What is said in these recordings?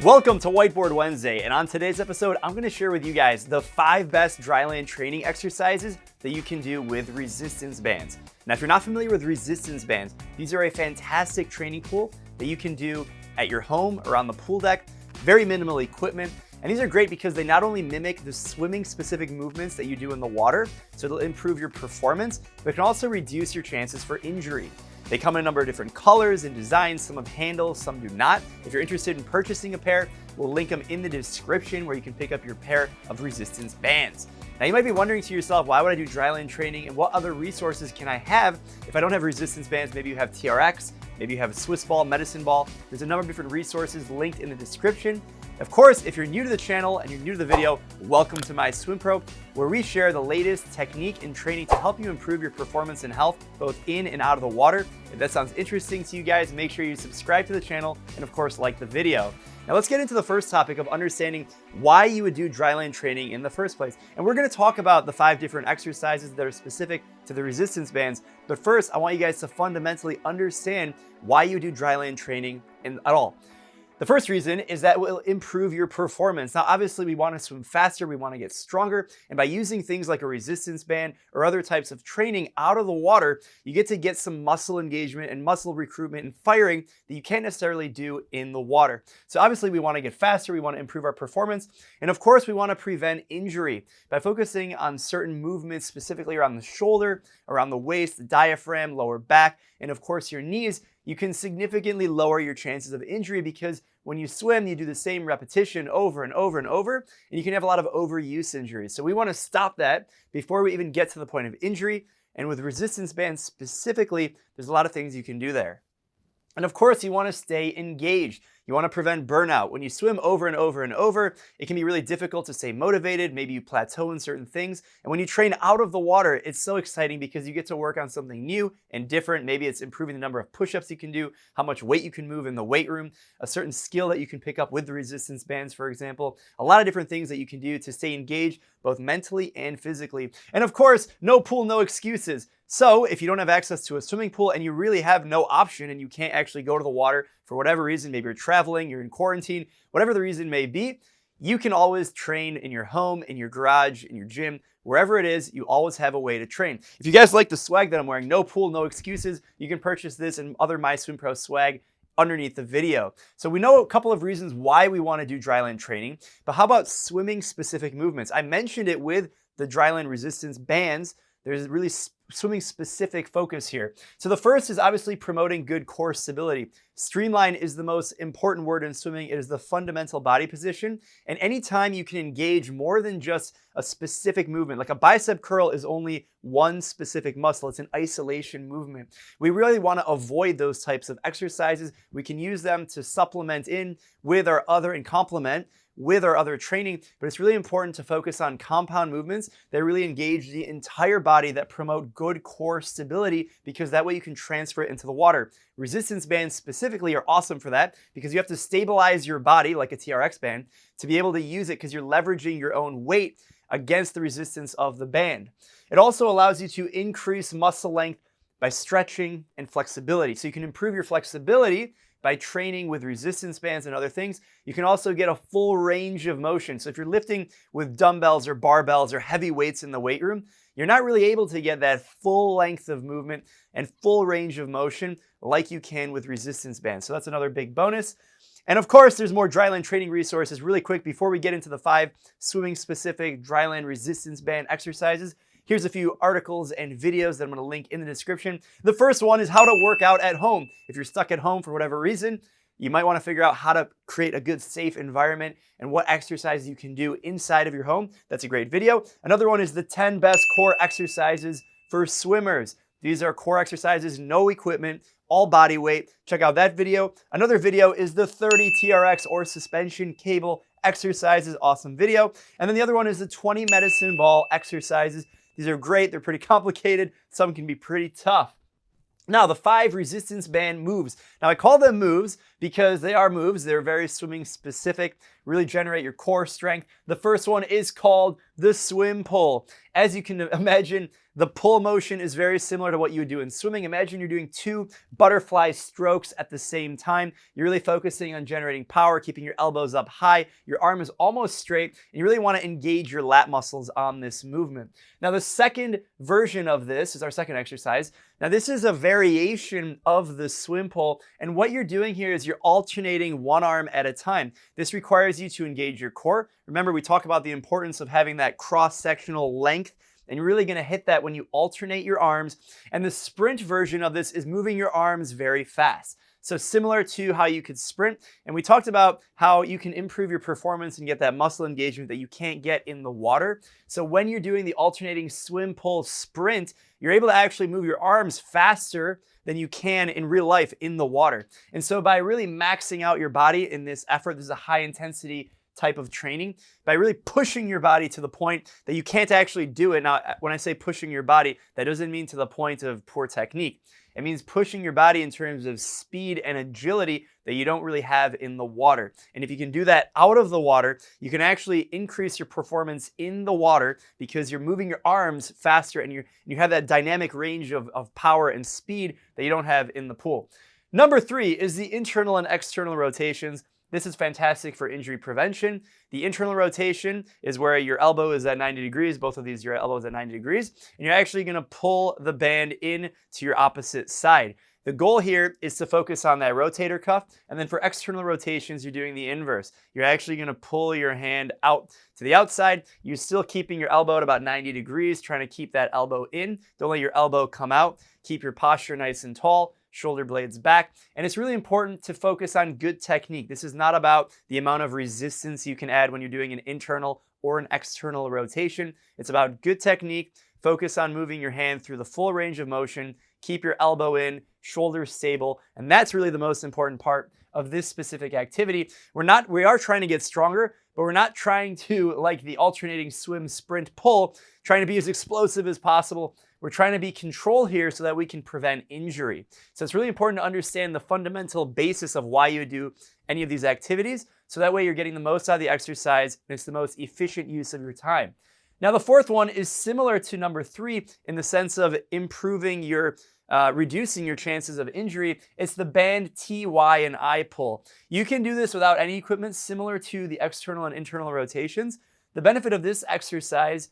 Welcome to Whiteboard Wednesday, and on today's episode, I'm going to share with you guys the 5 best dryland training exercises that you can do with resistance bands. Now, if you're not familiar with resistance bands, these are a fantastic training tool that you can do at your home or on the pool deck, very minimal equipment. And these are great because they not only mimic the swimming specific movements that you do in the water, so it'll improve your performance, but can also reduce your chances for injury. They come in a number of different colors and designs. Some have handles, some do not. If you're interested in purchasing a pair, we'll link them in the description where you can pick up your pair of resistance bands. Now you might be wondering to yourself, why would I do dryland training and what other resources can I have if I don't have resistance bands? Maybe you have TRX, maybe you have a Swiss ball, medicine ball. There's a number of different resources linked in the description. Of course, if you're new to the channel and you're new to the video, welcome to my Swim Pro, where we share the latest technique and training to help you improve your performance and health, both in and out of the water. If that sounds interesting to you guys, make sure you subscribe to the channel and of course, like the video. Now let's get into the first topic of understanding why you would do dryland training in the first place. And we're gonna talk about the 5 different exercises that are specific to the resistance bands. But first, I want you guys to fundamentally understand why you do dryland training at all. The first reason is that it will improve your performance. Now, obviously we want to swim faster, we want to get stronger, and by using things like a resistance band or other types of training out of the water, you get to get some muscle engagement and muscle recruitment and firing that you can't necessarily do in the water. So obviously we want to get faster, we want to improve our performance, and of course we want to prevent injury by focusing on certain movements specifically around the shoulder, around the waist, the diaphragm, lower back, and of course your knees. You can significantly lower your chances of injury because when you swim, you do the same repetition over and over and over, and you can have a lot of overuse injuries. So we want to stop that before we even get to the point of injury. And with resistance bands specifically, there's a lot of things you can do there. And of course, you want to stay engaged. You want to prevent burnout. When you swim over and over and over, it can be really difficult to stay motivated. Maybe you plateau in certain things. And when you train out of the water, it's so exciting because you get to work on something new and different. Maybe it's improving the number of push-ups you can do, how much weight you can move in the weight room, a certain skill that you can pick up with the resistance bands, for example. A lot of different things that you can do to stay engaged, both mentally and physically. And of course, no pool, no excuses. So if you don't have access to a swimming pool and you really have no option and you can't actually go to the water for whatever reason, maybe you're traveling, you're in quarantine, whatever the reason may be, you can always train in your home, in your garage, in your gym, wherever it is, you always have a way to train. If you guys like the swag that I'm wearing, no pool, no excuses, you can purchase this and other My Swim Pro swag underneath the video. So we know a couple of reasons why we want to do dryland training, but how about swimming specific movements? I mentioned it with the dryland resistance bands. There's really swimming specific focus here. So the first is obviously promoting good core stability. Streamline is the most important word in swimming. It is the fundamental body position. And anytime you can engage more than just a specific movement, like a bicep curl is only one specific muscle. It's an isolation movement. We really want to avoid those types of exercises. We can use them to supplement in with our other and complement with our other training, but it's really important to focus on compound movements that really engage the entire body, that promote good core stability, because that way you can transfer it into the water. Resistance bands specifically are awesome for that because you have to stabilize your body like a TRX band to be able to use it because you're leveraging your own weight against the resistance of the band. It also allows you to increase muscle length by stretching and flexibility. So you can improve your flexibility by training with resistance bands and other things. You can also get a full range of motion. So if you're lifting with dumbbells or barbells or heavy weights in the weight room, you're not really able to get that full length of movement and full range of motion like you can with resistance bands. So that's another big bonus. And of course, there's more dryland training resources. Really quick, before we get into the 5 swimming specific dryland resistance band exercises, here's a few articles and videos that I'm going to link in the description. The first one is how to work out at home. If you're stuck at home for whatever reason, you might want to figure out how to create a good, safe environment and what exercises you can do inside of your home. That's a great video. Another one is the 10 best core exercises for swimmers. These are core exercises, no equipment, all body weight. Check out that video. Another video is the 30 TRX or suspension cable exercises. Awesome video. And then the other one is the 20 medicine ball exercises. These are great. They're pretty complicated. Some can be pretty tough. Now, the 5 resistance band moves. Now, I call them moves because they are moves. They're very swimming specific, really generate your core strength. The first one is called the swim pull. As you can imagine, The pull motion is very similar to what you would do in swimming. Imagine you're doing 2 butterfly strokes at the same time. You're really focusing on generating power, keeping your elbows up high. Your arm is almost straight, and you really want to engage your lat muscles on this movement. Now, the second version of this is our second exercise. Now, this is a variation of the swim pull, and what you're doing here is you're alternating one arm at a time. This requires you to engage your core. Remember, we talk about the importance of having that cross-sectional length, and you're really gonna hit that when you alternate your arms. And the sprint version of this is moving your arms very fast. So similar to how you could sprint, and we talked about how you can improve your performance and get that muscle engagement that you can't get in the water. So when you're doing the alternating swim, pull, sprint, you're able to actually move your arms faster than you can in real life in the water. And so by really maxing out your body in this effort, this is a high intensity type of training, by really pushing your body to the point that you can't actually do it. Now, when I say pushing your body, that doesn't mean to the point of poor technique. It means pushing your body in terms of speed and agility that you don't really have in the water. And if you can do that out of the water, you can actually increase your performance in the water because you're moving your arms faster and you have that dynamic range of power and speed that you don't have in the pool. Number 3 is the internal and external rotations. This is fantastic for injury prevention. The internal rotation is where your elbow is at 90 degrees. Both of these, your elbow is at 90 degrees. And you're actually gonna pull the band in to your opposite side. The goal here is to focus on that rotator cuff. And then for external rotations, you're doing the inverse. You're actually gonna pull your hand out to the outside. You're still keeping your elbow at about 90 degrees, trying to keep that elbow in. Don't let your elbow come out. Keep your posture nice and tall. Shoulder blades back. And it's really important to focus on good technique. This is not about the amount of resistance you can add when you're doing an internal or an external rotation. It's about good technique. Focus on moving your hand through the full range of motion. Keep your elbow in, shoulders stable. And that's really the most important part of this specific activity. We are trying to get stronger, but we're not trying to, like the alternating swim, sprint, pull, trying to be as explosive as possible. We're trying to be controlled here so that we can prevent injury. So it's really important to understand the fundamental basis of why you do any of these activities, so that way you're getting the most out of the exercise and it's the most efficient use of your time. Now, the fourth one is similar to number 3 in the sense of improving your reducing your chances of injury. It's the band T, Y, and I pull. You can do this without any equipment, similar to the external and internal rotations. The benefit of this exercise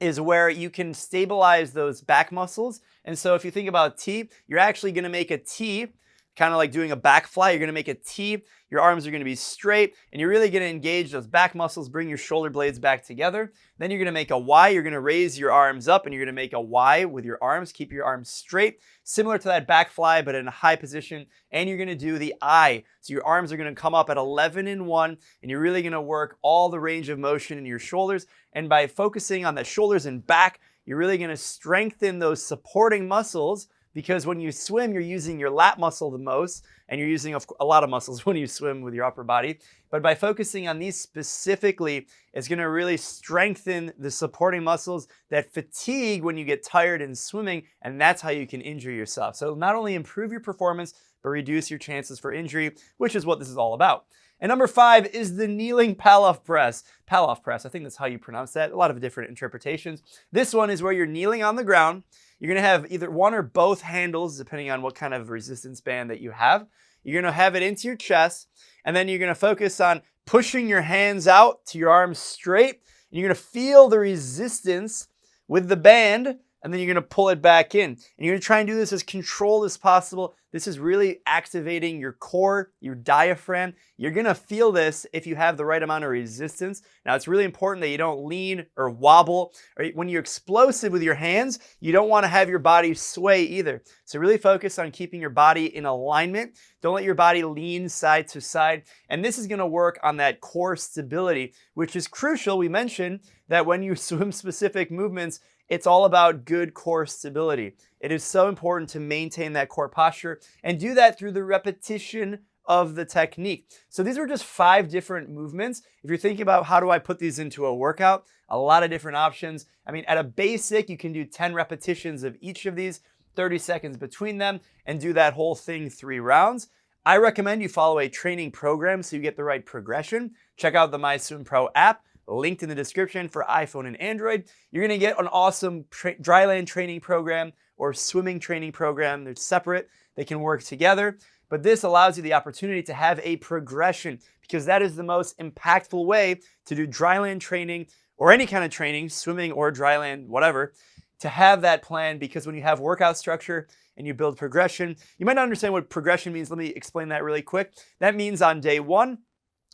is where you can stabilize those back muscles. And so if you think about T, you're actually gonna make a T, kind of like doing a back fly. You're gonna make a T, your arms are gonna be straight, and you're really gonna engage those back muscles, bring your shoulder blades back together. Then you're gonna make a Y, you're gonna raise your arms up, and you're gonna make a Y with your arms, keep your arms straight, similar to that back fly, but in a high position. And you're gonna do the I. So your arms are gonna come up at 11 and 1, and you're really gonna work all the range of motion in your shoulders. And by focusing on the shoulders and back, you're really gonna strengthen those supporting muscles, because when you swim, you're using your lat muscle the most, and you're using a lot of muscles when you swim with your upper body. But by focusing on these specifically, it's gonna really strengthen the supporting muscles that fatigue when you get tired in swimming, and that's how you can injure yourself. So not only improve your performance, but reduce your chances for injury, which is what this is all about. And number 5 is the kneeling Palloff press. Palloff press, I think that's how you pronounce that. A lot of different interpretations. This one is where you're kneeling on the ground. You're gonna have either one or both handles, depending on what kind of resistance band that you have. You're gonna have it into your chest, and then you're gonna focus on pushing your hands out to your arms straight. And you're gonna feel the resistance with the band, and then you're gonna pull it back in. And you're gonna try and do this as controlled as possible. This is really activating your core, your diaphragm. You're gonna feel this if you have the right amount of resistance. Now, it's really important that you don't lean or wobble. Or when you're explosive with your hands, you don't wanna have your body sway either. So really focus on keeping your body in alignment. Don't let your body lean side to side. And this is gonna work on that core stability, which is crucial. We mentioned that when you swim specific movements, it's all about good core stability. It is so important to maintain that core posture and do that through the repetition of the technique. So these were just 5 different movements. If you're thinking about how do I put these into a workout, a lot of different options. I mean, at a basic, you can do 10 repetitions of each of these, 30 seconds between them, and do that whole thing 3 rounds. I recommend you follow a training program so you get the right progression. Check out the MySwimPro app. linked in the description for iPhone and Android. You're gonna get an awesome Dryland training program or swimming training program. They're separate, they can work together, but this allows you the opportunity to have a progression, because that is the most impactful way to do Dryland training or any kind of training, swimming or Dryland, whatever, to have that plan. Because when you have workout structure and you build progression, you might not understand what progression means. Let me explain that really quick. That means on day one,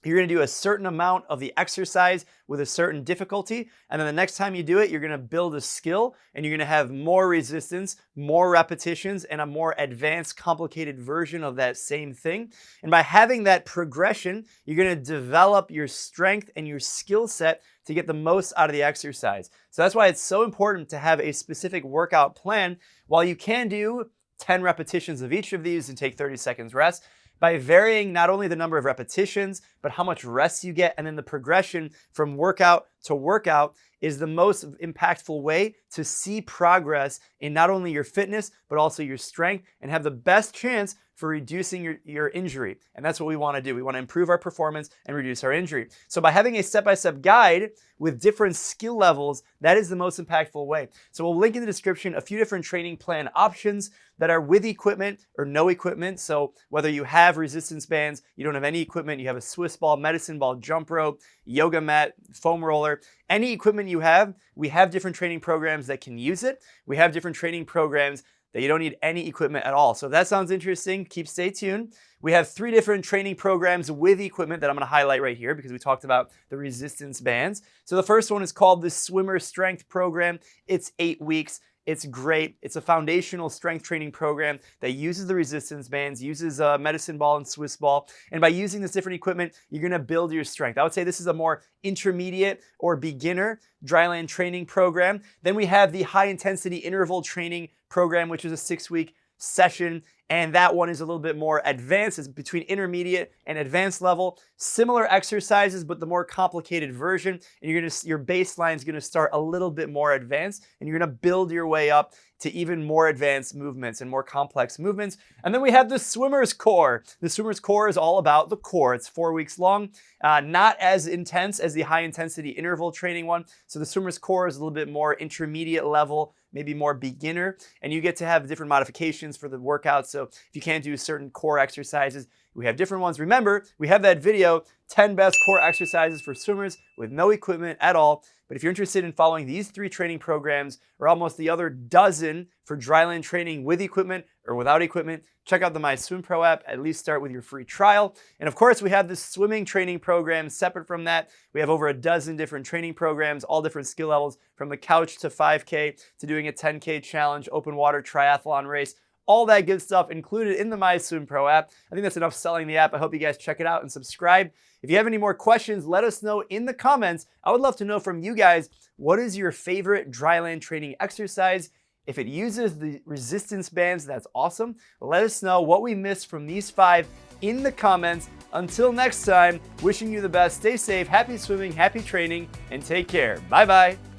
you're gonna do a certain amount of the exercise with a certain difficulty, and then the next time you do it, you're gonna build a skill, and you're gonna have more resistance, more repetitions, and a more advanced, complicated version of that same thing. And by having that progression, you're gonna develop your strength and your skill set to get the most out of the exercise. So that's why it's so important to have a specific workout plan. While you can do 10 repetitions of each of these and take 30 seconds rest, by varying not only the number of repetitions, but how much rest you get, and then the progression from workout to workout is the most impactful way to see progress in not only your fitness, but also your strength, and have the best chance for reducing your injury. And that's what we wanna do. We wanna improve our performance and reduce our injury. So by having a step-by-step guide with different skill levels, that is the most impactful way. So we'll link in the description a few different training plan options that are with equipment or no equipment. So whether you have resistance bands, you don't have any equipment, you have a Swiss ball, medicine ball, jump rope, yoga mat, foam roller, any equipment you have, we have different training programs that can use it. We have different training programs that you don't need any equipment at all. So if that sounds interesting, stay tuned. We have 3 different training programs with equipment that I'm gonna highlight right here, because we talked about the resistance bands. So the first one is called the Swimmer Strength Program. It's 8 weeks. It's great. It's a foundational strength training program that uses the resistance bands, uses a medicine ball and Swiss ball. And by using this different equipment, you're gonna build your strength. I would say this is a more intermediate or beginner Dryland training program. Then we have the high intensity interval training program, which is a 6-week session. And that one is a little bit more advanced. It's between intermediate and advanced level. Similar exercises, but the more complicated version. And your baseline is gonna start a little bit more advanced, and you're gonna build your way up to even more advanced movements and more complex movements. And then we have the Swimmer's Core. The Swimmer's Core is all about the core. It's 4 weeks long, not as intense as the high intensity interval training one. So the Swimmer's Core is a little bit more intermediate level, maybe more beginner, and you get to have different modifications for the workout. So if you can't do certain core exercises, we have different ones. Remember, we have that video, 10 best core exercises for swimmers with no equipment at all. But if you're interested in following these 3 training programs, or almost the other dozen for Dryland training with equipment or without equipment, check out the MySwimPro app. At least start with your free trial. And of course, we have the swimming training program separate from that. We have over a dozen different training programs, all different skill levels, from the couch to 5K to doing a 10K challenge, open water triathlon race. All that good stuff included in the MySwimPro app. I think that's enough selling the app. I hope you guys check it out and subscribe. If you have any more questions, let us know in the comments. I would love to know from you guys, what is your favorite Dryland training exercise? If it uses the resistance bands, that's awesome. Let us know what we missed from these 5 in the comments. Until next time, wishing you the best. Stay safe, happy swimming, happy training, and take care. Bye-bye.